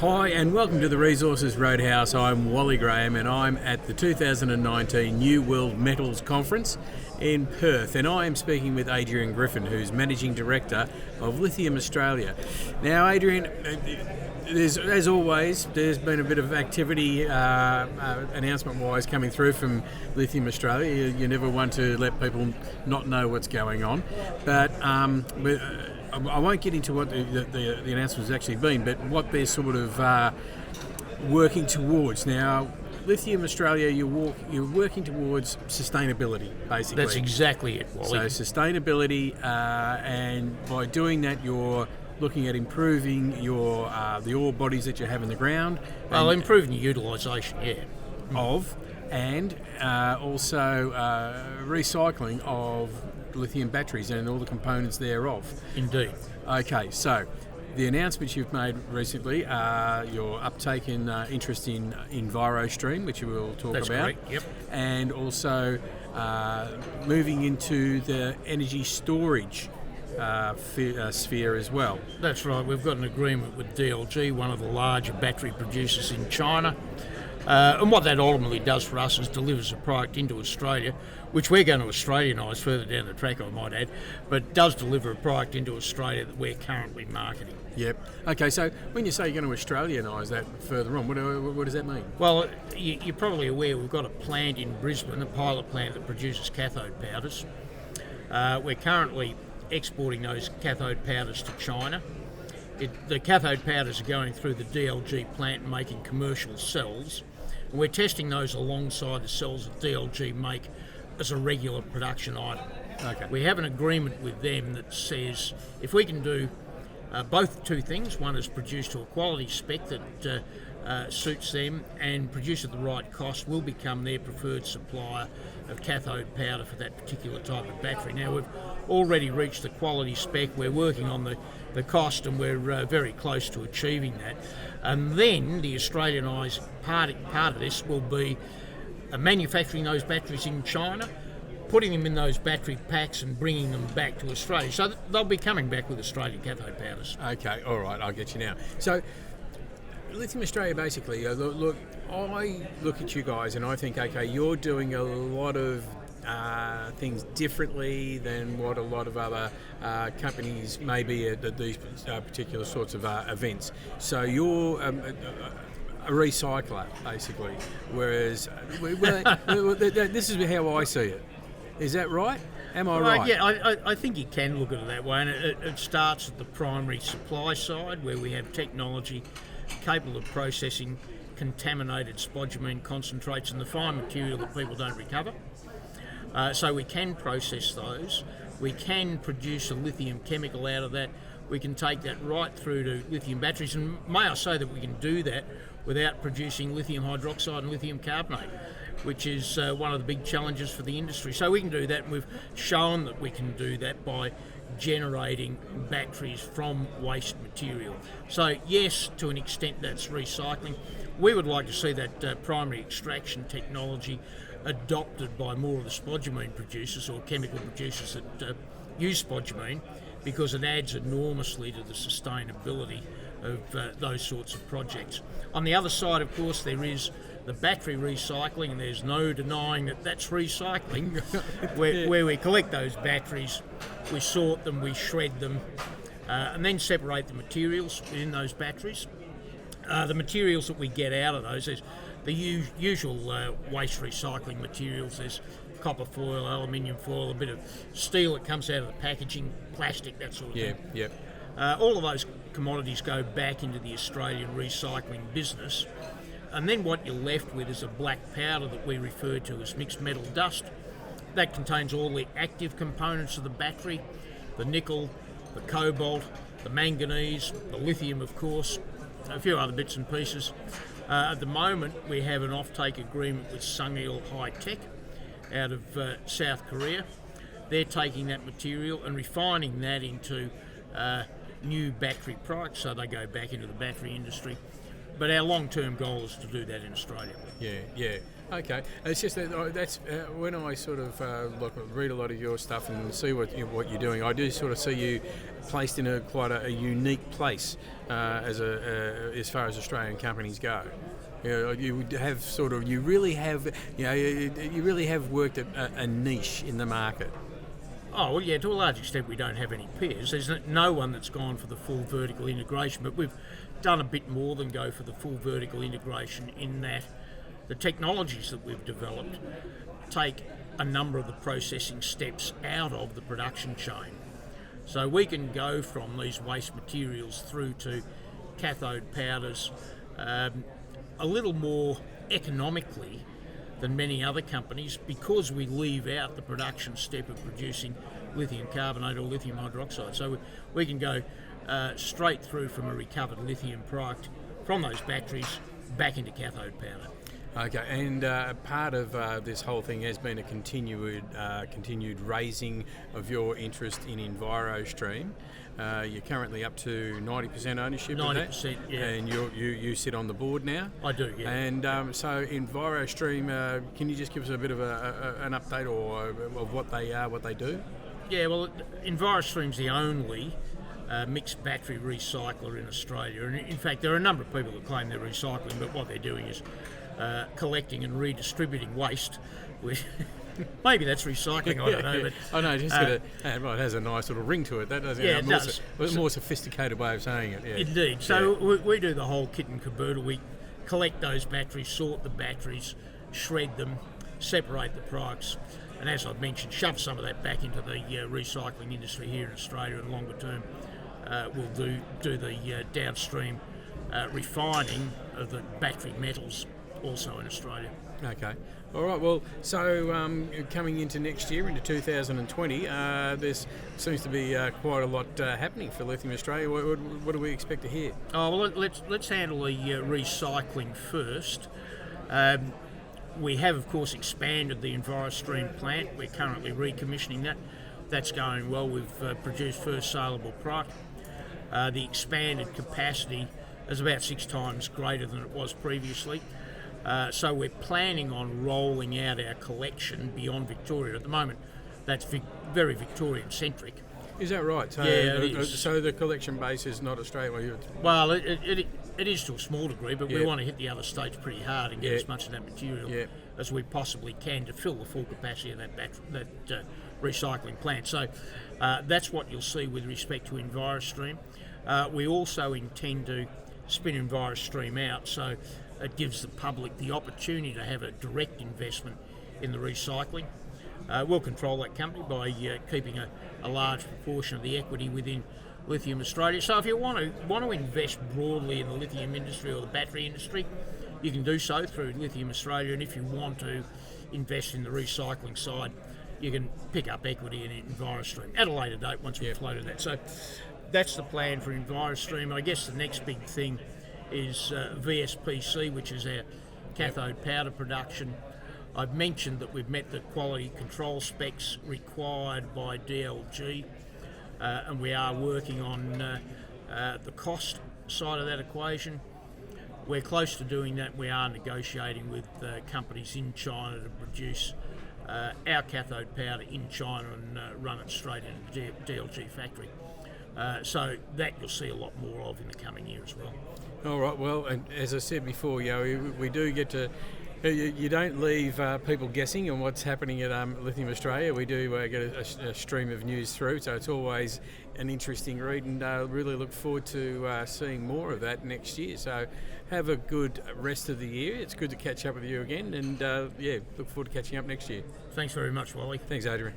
Hi and welcome to the Resources Roadhouse. I'm Wally Graham and I'm at the 2019 New World Metals Conference in Perth, and I am speaking with Adrian Griffin, who's Managing Director of Lithium Australia. Now Adrian, as always, there's been a bit of activity announcement-wise coming through from Lithium Australia. You never want to let people not know what's going on, but I won't get into what the announcement has actually been, but what they're sort of working towards. Now, Lithium Australia, you're working towards sustainability, basically. That's exactly it, Wally. So sustainability, and by doing that, you're looking at improving your the ore bodies that you have in the ground. Well, improving your utilisation, yeah. And also recycling of lithium batteries and all the components thereof. Indeed. Okay, so the announcements you've made recently are your uptake in interest in EnviroStream, which we will talk That's about. correct, yep. And also moving into the energy storage sphere as well. That's right. We've got an agreement with DLG, one of the larger battery producers in China. And what that ultimately does for us is delivers a product into Australia, which we're going to Australianise further down the track, I might add, but does deliver a product into Australia that we're currently marketing. Yep. Okay, so when you say you're going to Australianise that further on, what does that mean? Well, you're probably aware we've got a plant in Brisbane, a pilot plant that produces cathode powders. We're currently exporting those cathode powders to China. The cathode powders are going through the DLG plant and making commercial cells. And we're testing those alongside the cells that DLG make as a regular production item. Okay. We have an agreement with them that says if we can do both two things, one is produce to a quality spec that suits them and produce at the right cost, we'll become their preferred supplier of cathode powder for that particular type of battery. Now, we've already reached the quality spec, we're working on the cost, and we're very close to achieving that. And then the Australianised part of this will be manufacturing those batteries in China, putting them in those battery packs and bringing them back to Australia. So they'll be coming back with Australian cathode powders. Okay, all right, I'll get you now. So Lithium Australia, basically, look, I look at you guys and I think, okay, you're doing a lot of things differently than what a lot of other companies may be at these particular sorts of events. So you're a recycler, basically, whereas this is how I see it. Is that right? Am I right? Yeah, I think you can look at it that way, and it starts at the primary supply side, where we have technology capable of processing contaminated spodumene concentrates and the fine material that people don't recover. So we can process those. We can produce a lithium chemical out of that. We can take that right through to lithium batteries, and may I say that we can do that without producing lithium hydroxide and lithium carbonate, which is one of the big challenges for the industry. So we can do that, and we've shown that we can do that by generating batteries from waste material. So yes, to an extent that's recycling. We would like to see that primary extraction technology adopted by more of the spodumene producers or chemical producers that use spodumene, because it adds enormously to the sustainability of those sorts of projects. On the other side, of course, there is the battery recycling, and there's no denying that that's recycling, where we collect those batteries, we sort them, we shred them, and then separate the materials within those batteries. The materials that we get out of those, there's the usual waste recycling materials. There's copper foil, aluminium foil, a bit of steel that comes out of the packaging, plastic, that sort of thing. Yeah. All of those commodities go back into the Australian recycling business, and then what you're left with is a black powder that we refer to as mixed metal dust. That contains all the active components of the battery, the nickel, the cobalt, the manganese, the lithium, of course, a few other bits and pieces. At the moment, we have an offtake agreement with Sungil High Tech out of South Korea. They're taking that material and refining that into new battery products, so they go back into the battery industry. But our long-term goal is to do that in Australia. Yeah. Okay, it's just that that's when I sort of read a lot of your stuff and see what you're doing. I do sort of see you placed in quite a unique place as far as Australian companies go. You have you really have worked a niche in the market. Oh, well, yeah, to a large extent we don't have any peers. There's no one that's gone for the full vertical integration, but we've done a bit more than go for the full vertical integration in that the technologies that we've developed take a number of the processing steps out of the production chain. So we can go from these waste materials through to cathode powders a little more economically than many other companies because we leave out the production step of producing lithium carbonate or lithium hydroxide. So we can go straight through from a recovered lithium product from those batteries back into cathode powder. Okay, and part of this whole thing has been a continued raising of your interest in EnviroStream. You're currently up to 90% ownership 90%, of that, yeah. And you sit on the board now. I do, yeah. And so EnviroStream, can you just give us a bit of an update of what they are, what they do? Yeah, well, EnviroStream's the only mixed battery recycler in Australia, and in fact there are a number of people that claim they're recycling, but what they're doing is collecting and redistributing waste. Maybe that's recycling, I don't know. But, I know, it has a nice little ring to it. That does. Yeah, it does. A more sophisticated way of saying it. Yeah. Indeed. So we do the whole kit and caboodle. We collect those batteries, sort the batteries, shred them, separate the products, and as I've mentioned, shove some of that back into the recycling industry here in Australia. And longer term, we'll do the downstream refining of the battery metals also in Australia. Okay. All right. Well, so coming into next year, into 2020, there seems to be quite a lot happening for Lithium Australia. What do we expect to hear? Oh, well, let's handle the recycling first. We have, of course, expanded the EnviroStream plant. We're currently recommissioning that. That's going well. We've produced first saleable product. The expanded capacity is about 6 times greater than it was previously. So we're planning on rolling out our collection beyond Victoria. At the moment, that's very Victorian-centric. Is that right? So, yeah, it is. So the collection base is not Australia? Well, it is to a small degree, but we want to hit the other states pretty hard and get as much of that material as we possibly can to fill the full capacity of that recycling plant. So that's what you'll see with respect to EnviroStream. We also intend to spin EnviroStream out, so it gives the public the opportunity to have a direct investment in the recycling. We'll control that company by keeping a large proportion of the equity within Lithium Australia. So if you want to invest broadly in the lithium industry or the battery industry, you can do so through Lithium Australia, and if you want to invest in the recycling side, you can pick up equity in EnviroStream at a later date once we've floated that. So that's the plan for EnviroStream. I guess the next big thing is VSPC, which is our cathode powder production. I've mentioned that we've met the quality control specs required by DLG, and we are working on the cost side of that equation. We're close to doing that. We are negotiating with companies in China to produce our cathode powder in China and run it straight into the DLG factory. So that you'll see a lot more of in the coming year as well. All right. Well, and as I said before, we do get to. You don't leave people guessing on what's happening at Lithium Australia. We do get a stream of news through, so it's always an interesting read, and really look forward to seeing more of that next year. So have a good rest of the year. It's good to catch up with you again, and look forward to catching up next year. Thanks very much, Wally. Thanks, Adrian.